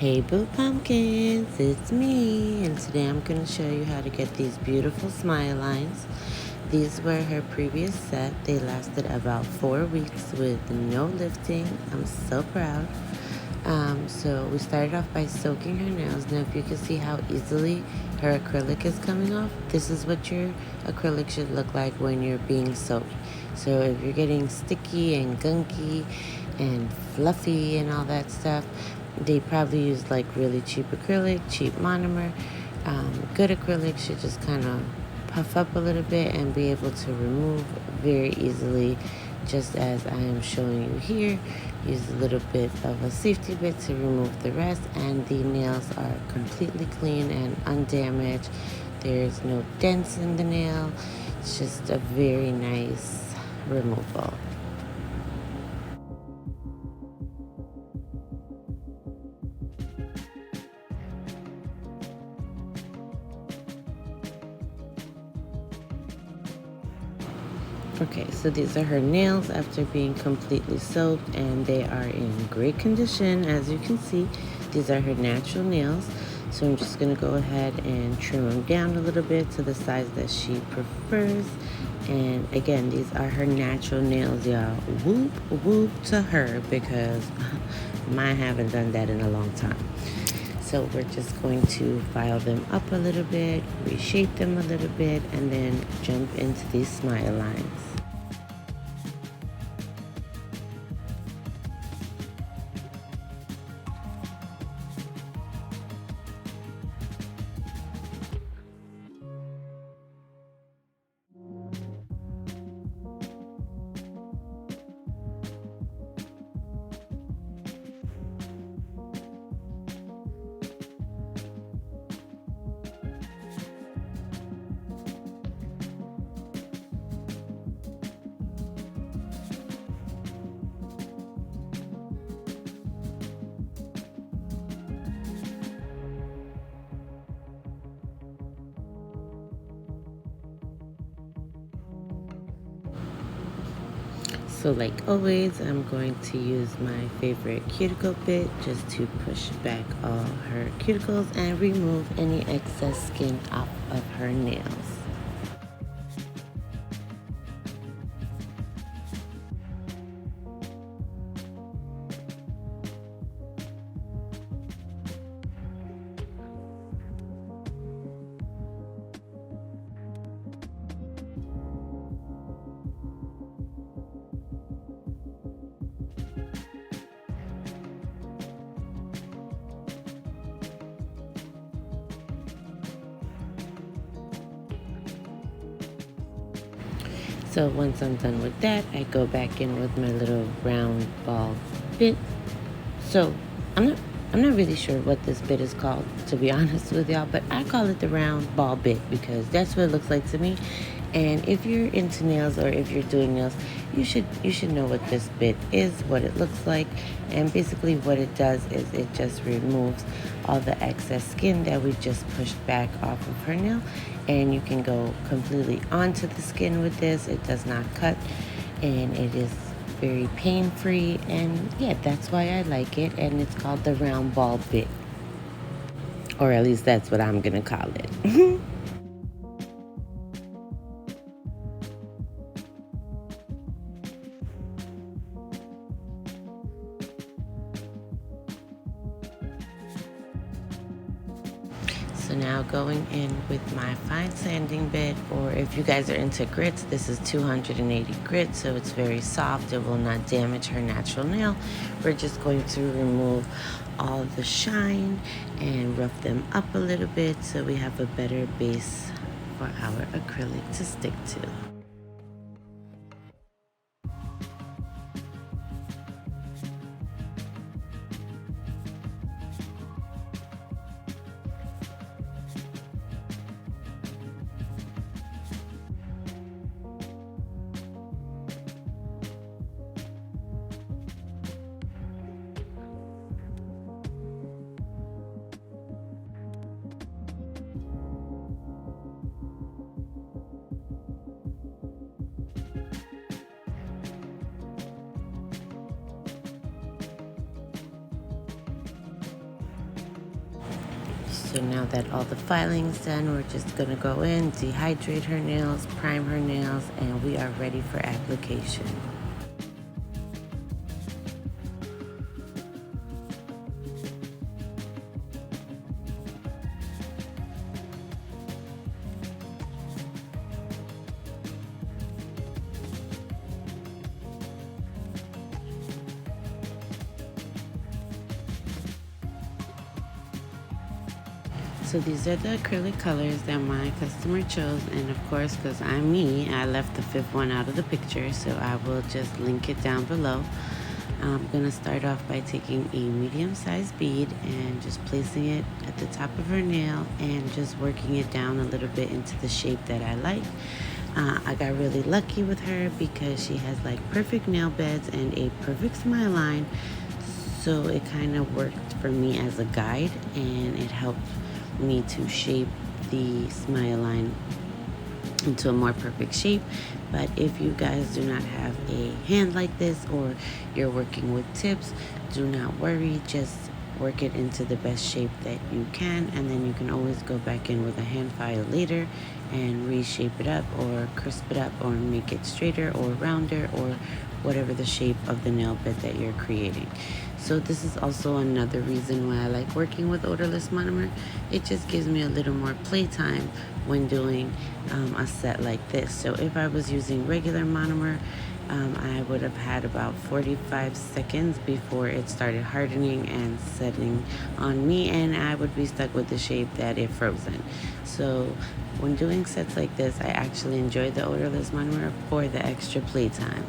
Hey Boo Pumpkins, it's me, and today I'm going to show you how to get these beautiful smile lines. These were her previous set. They lasted about 4 weeks with no lifting. I'm so proud. So we started off by soaking her nails. Now if you can see how easily her acrylic is coming off, this is what your acrylic should look like when you're being soaked. So if you're getting sticky and gunky and fluffy and all that stuff, they probably use like really cheap acrylic, cheap monomer. Good acrylic should just kind of puff up a little bit and be able to remove very easily, just as I am showing you here. Use a little bit of a safety bit to remove the rest, and the nails are completely clean and undamaged. There's no dents in the nail. It's just a very nice removal. Okay, so these are her nails after being completely soaked, and they are in great condition. As you can see, these are her natural nails. So I'm just gonna go ahead and trim them down a little bit to the size that she prefers. And again, these are her natural nails, y'all. Whoop, whoop to her, because mine haven't done that in a long time. So we're just going to file them up a little bit, reshape them a little bit, and then jump into these smile lines. So like always, I'm going to use my favorite cuticle bit just to push back all her cuticles and remove any excess skin off of her nails. So once I'm done with that, I go back in with my little round ball bit. So I'm not really sure what this bit is called, to be honest with y'all, but I call it the round ball bit because that's what it looks like to me. And if you're into nails or if you're doing nails, you should know what this bit is, what it looks like. And basically what it does is it just removes all the excess skin that we just pushed back off of her nail. And you can go completely onto the skin with this. It does not cut, and it is very pain-free, and yeah, that's why I like it. And it's called the round ball bit, or at least that's what I'm gonna call it. So now going in with my fine sanding bit, or if you guys are into grits, this is 280 grit, so it's very soft. It will not damage her natural nail. We're just going to remove all the shine and rough them up a little bit so we have a better base for our acrylic to stick to. So now that all the filing's done, we're just gonna go in, dehydrate her nails, prime her nails, and we are ready for application. So these are the acrylic colors that my customer chose, and of course, because I'm me, I left the fifth one out of the picture, so I will just link it down below. I'm gonna start off by taking a medium-sized bead and just placing it at the top of her nail and just working it down a little bit into the shape that I like. I got really lucky with her because she has like perfect nail beds and a perfect smile line, so it kind of worked for me as a guide, and it helped me to shape the smile line into a more perfect shape. But if you guys do not have a hand like this, or you're working with tips, do not worry, just work it into the best shape that you can, and then you can always go back in with a hand file later and reshape it up or crisp it up or make it straighter or rounder or whatever the shape of the nail bed that you're creating. So this is also another reason why I like working with odorless monomer. It just gives me a little more playtime when doing a set like this. So if I was using regular monomer, I would have had about 45 seconds before it started hardening and setting on me, and I would be stuck with the shape that it frozen. So when doing sets like this, I actually enjoy the odorless monomer for the extra playtime.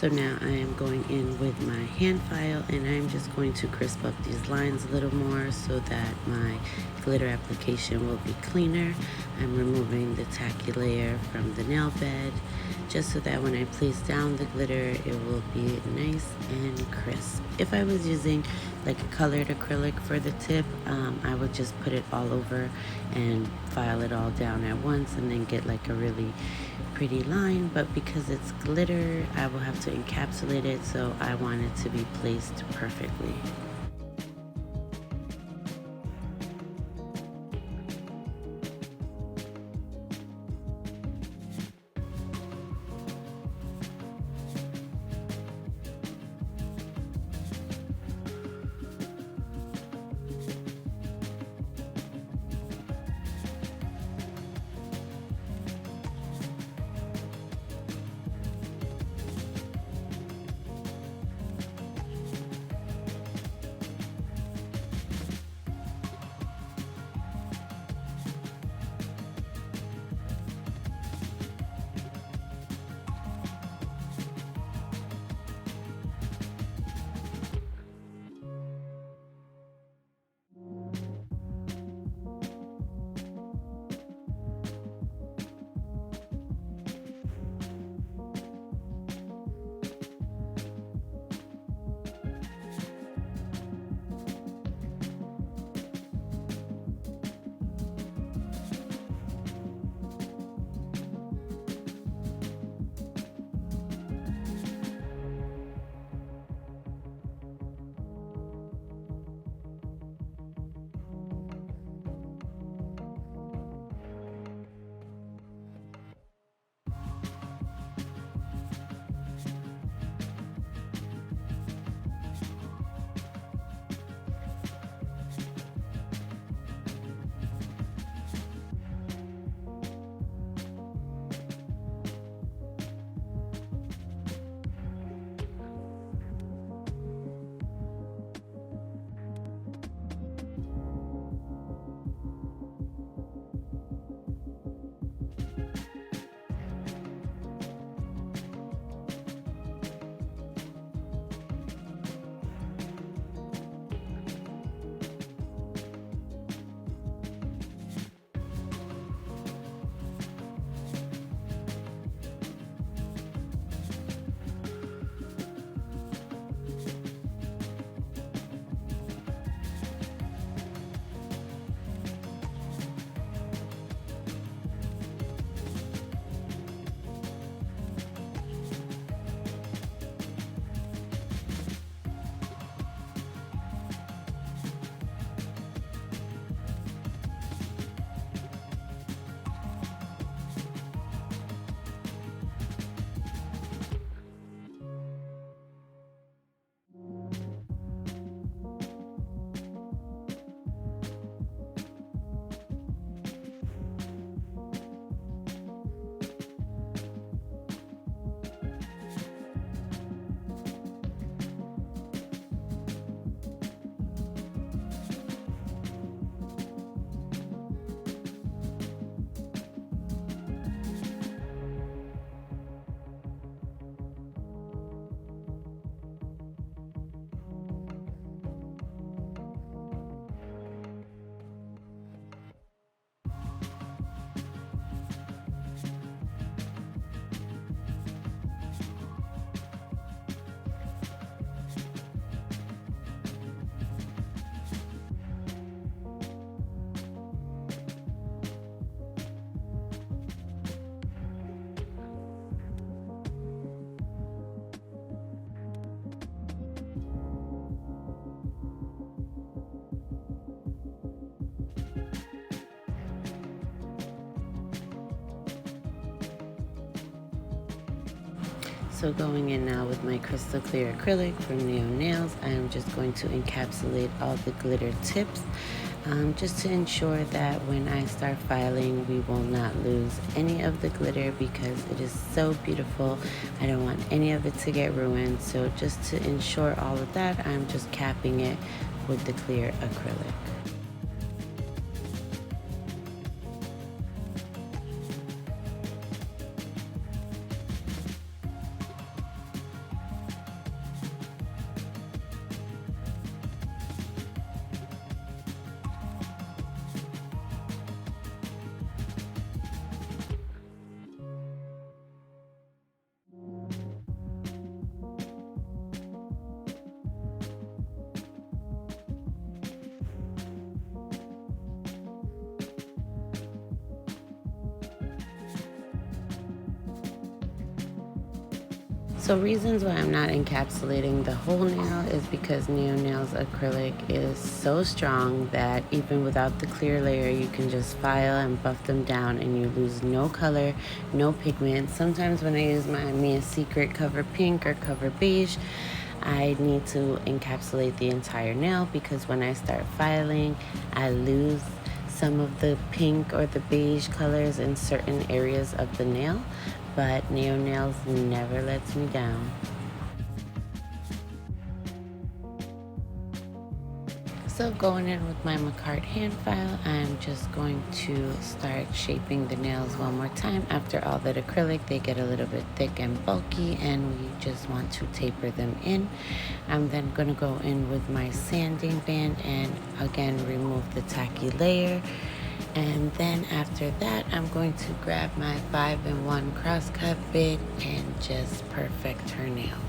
So now I am going in with my hand file, and I'm just going to crisp up these lines a little more so that my glitter application will be cleaner. I'm removing the tacky layer from the nail bed just so that when I place down the glitter, it will be nice and crisp. If I was using like a colored acrylic for the tip, I would just put it all over and file it all down at once and then get like a really pretty line. But because it's glitter, I will have to encapsulate it, so I want it to be placed perfectly. So going in now with my crystal clear acrylic from Naio Nails, I am just going to encapsulate all the glitter tips just to ensure that when I start filing, we will not lose any of the glitter because it is so beautiful. I don't want any of it to get ruined. So just to ensure all of that, I'm just capping it with the clear acrylic. So reasons why I'm not encapsulating the whole nail is because Naio Nails acrylic is so strong that even without the clear layer, you can just file and buff them down and you lose no color, no pigment. Sometimes when I use my Mia Secret Cover Pink or Cover Beige, I need to encapsulate the entire nail because when I start filing, I lose some of the pink or the beige colors in certain areas of the nail, but Naio Nails never lets me down. So going in with my Macart hand file, I'm just going to start shaping the nails one more time. After all that acrylic, they get a little bit thick and bulky and we just want to taper them in. I'm then going to go in with my sanding band and again remove the tacky layer. And then after that, I'm going to grab my 5-in-1 crosscut bit and just perfect her nails.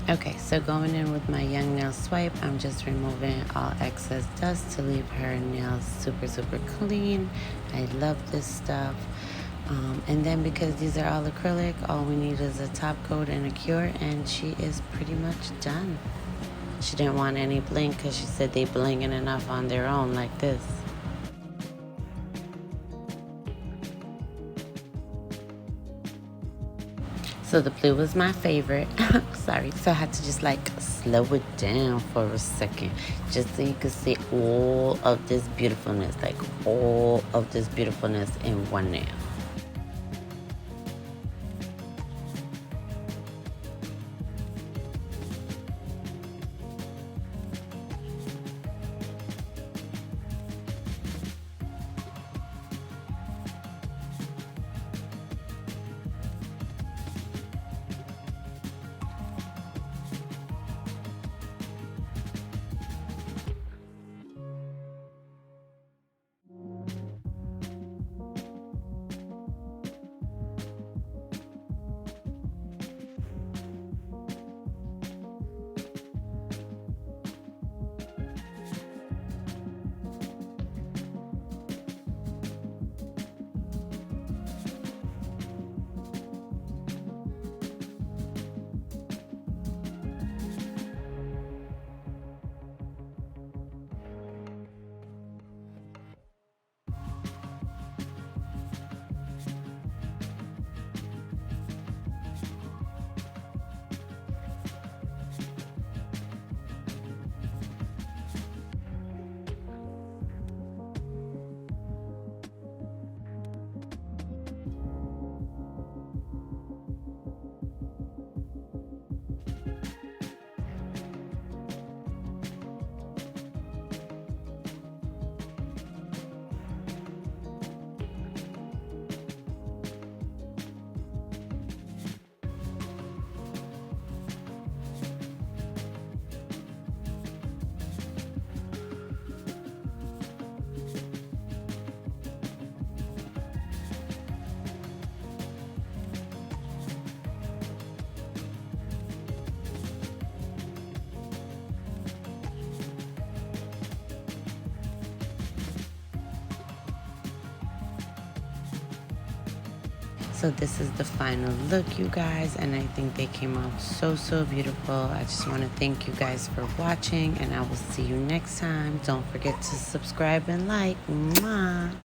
Okay, so going in with my young nail swipe, I'm just removing all excess dust to leave her nails super, super clean. I love this stuff. And then because these are all acrylic, all we need is a top coat and a cure, and she is pretty much done. She didn't want any bling because she said they blinging enough on their own like this. So So the blue was my favorite. Sorry. So I had to just like slow it down for a second, just so you could see all of this beautifulness, like all of this beautifulness in one nail. So this is the final look, you guys, and I think they came out so beautiful. I just want to thank you guys for watching, and I will see you next time. Don't forget to subscribe and like. Mwah.